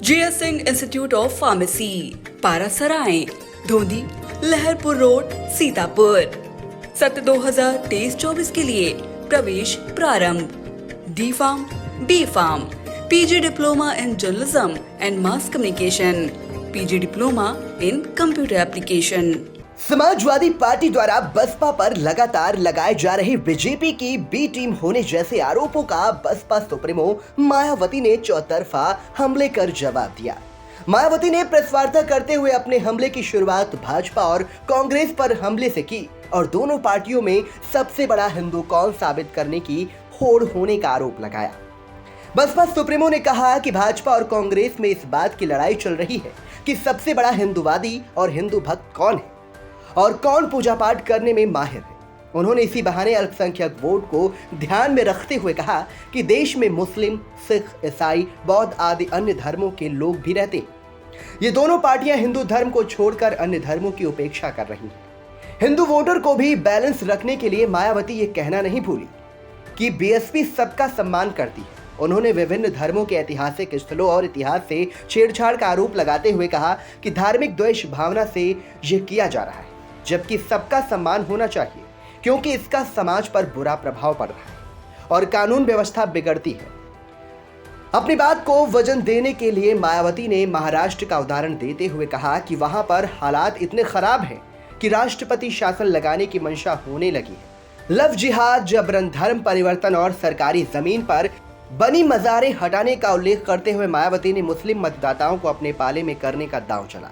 GS Singh institute of pharmacy, Parasrai, Dhondhi, Laharpur road, Sitapur. सत्र 2023-24 के लिए प्रवेश प्रारंभ। D pharm, B pharm, PG diploma in journalism and mass communication, PG diploma in computer application. Samajwadi party द्वारा बसपा पर लगातार लगाए जा रहे बीजेपी की बी टीम होने जैसे आरोपों का बसपा सुप्रीमो मायावती ने चौतरफा हमले कर जवाब दिया। मायावती ने प्रेस वार्ता करते हुए अपने हमले की शुरुआत भाजपा और कांग्रेस पर हमले से की और दोनों पार्टियों में सबसे बड़ा हिंदू कौन साबित करने की होड़ होने का आरोप लगाया। बसपा सुप्रीमो ने कहा कि भाजपा और कांग्रेस में इस बात की लड़ाई चल रही है कि सबसे बड़ा हिंदूवादी और हिंदू भक्त कौन है और कौन पूजा पाठ करने में माहिर है। उन्होंने इसी बहाने अल्पसंख्यक वोट को ध्यान में रखते हुए कहा कि देश में मुस्लिम, सिख, ईसाई, बौद्ध आदि अन्य धर्मों के लोग भी रहते हैं। ये दोनों पार्टियां हिंदू धर्म को छोड़कर अन्य धर्मों की उपेक्षा कर रही हैं। हिंदू वोटर को भी बैलेंस रखने के लिए मायावती ये कहना नहीं भूली कि बीएसपी सबका सम्मान करती है। उन्होंने विभिन्न धर्मों के ऐतिहासिक स्थलों और इतिहास से छेड़छाड़ का आरोप लगाते हुए कहा कि धार्मिक द्वेष भावना से यह किया जा रहा है, जबकि सबका सम्मान होना चाहिए क्योंकि इसका समाज पर बुरा प्रभाव पड़ रहा है और कानून व्यवस्था बिगड़ती है। अपनी बात को वजन देने के लिए मायावती ने महाराष्ट्र का उदाहरण देते हुए कहा कि वहां पर हालात इतने खराब हैं कि राष्ट्रपति शासन लगाने की मंशा होने लगी है। लव जिहाद, जबरन धर्म परिवर्तन और सरकारी जमीन पर बनी मज़ारें हटाने का उल्लेख करते हुए मायावती ने मुस्लिम मतदाताओं को अपने पाले में करने का दांव चला।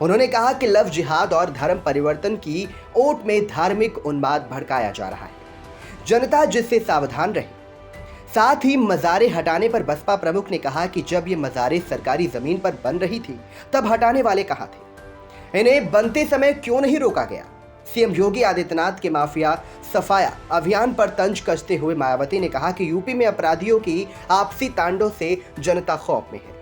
उन्होंने कहा कि लव जिहाद और धर्म परिवर्तन की ओट में धार्मिक उन्माद भड़काया जा रहा है, जनता जिससे सावधान रहे। साथ ही मज़ारें हटाने पर बसपा प्रमुख ने कहा कि जब ये मज़ारें सरकारी जमीन पर बन रही थी तब हटाने वाले कहां थे, इन्हें बनते समय क्यों नहीं रोका गया। सीएम योगी आदित्यनाथ के माफिया सफाया अभियान पर तंज कसते हुए मायावती ने कहा कि यूपी में अपराधियों की आपसी तांडव से जनता खौफ में है।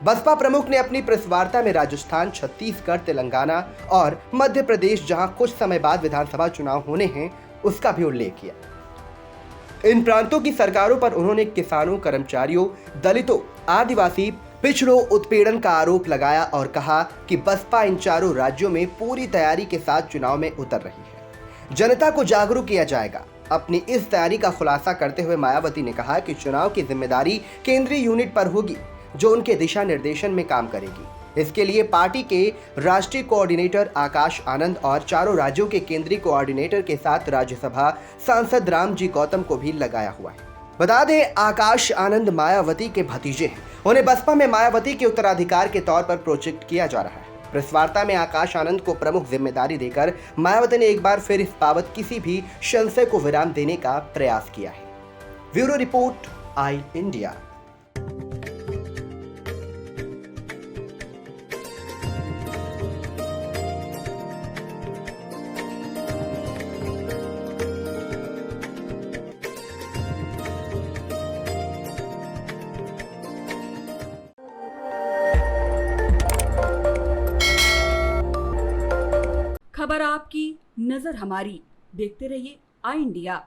बसपा प्रमुख ने अपनी प्रेस वार्ता में राजस्थान, छत्तीसगढ़, तेलंगाना और मध्य प्रदेश, जहां कुछ समय बाद विधानसभा चुनाव होने हैं, उसका भी उल्लेख किया। इन प्रांतों की सरकारों पर उन्होंने किसानों, कर्मचारियों, दलितों, आदिवासी, पिछड़ों उत्पीड़न का आरोप लगाया और कहा कि बसपा इन चारों राज्यों में पूरी तैयारी के साथ चुनाव में उतर रही है। जनता को जागरूक किया जाएगा। अपनी इस तैयारी का खुलासा करते हुए मायावती ने कहा कि चुनाव की जिम्मेदारी केंद्रीय यूनिट पर होगी जो उनके दिशा निर्देशन में काम करेगी। इसके लिए पार्टी के राष्ट्रीय कोऑर्डिनेटर आकाश आनंद और चारों राज्यों के केंद्रीय कोऑर्डिनेटर के साथ राज्यसभा सांसद रामजी गौतम को भी लगाया हुआ है। बता दें, आकाश आनंद मायावती के भतीजे हैं। उन्हें बसपा में मायावती के उत्तराधिकार के तौर पर प्रोजेक्ट किया जा रहा है। प्रेस वार्ता में आकाश आनंद को प्रमुख जिम्मेदारी देकर मायावती ने एक बार फिर इस बाबत किसी भी संशय को विराम देने का प्रयास किया है। ब्यूरो रिपोर्ट, आई इंडिया। खबर आपकी, नजर हमारी। देखते रहिए आई इंडिया।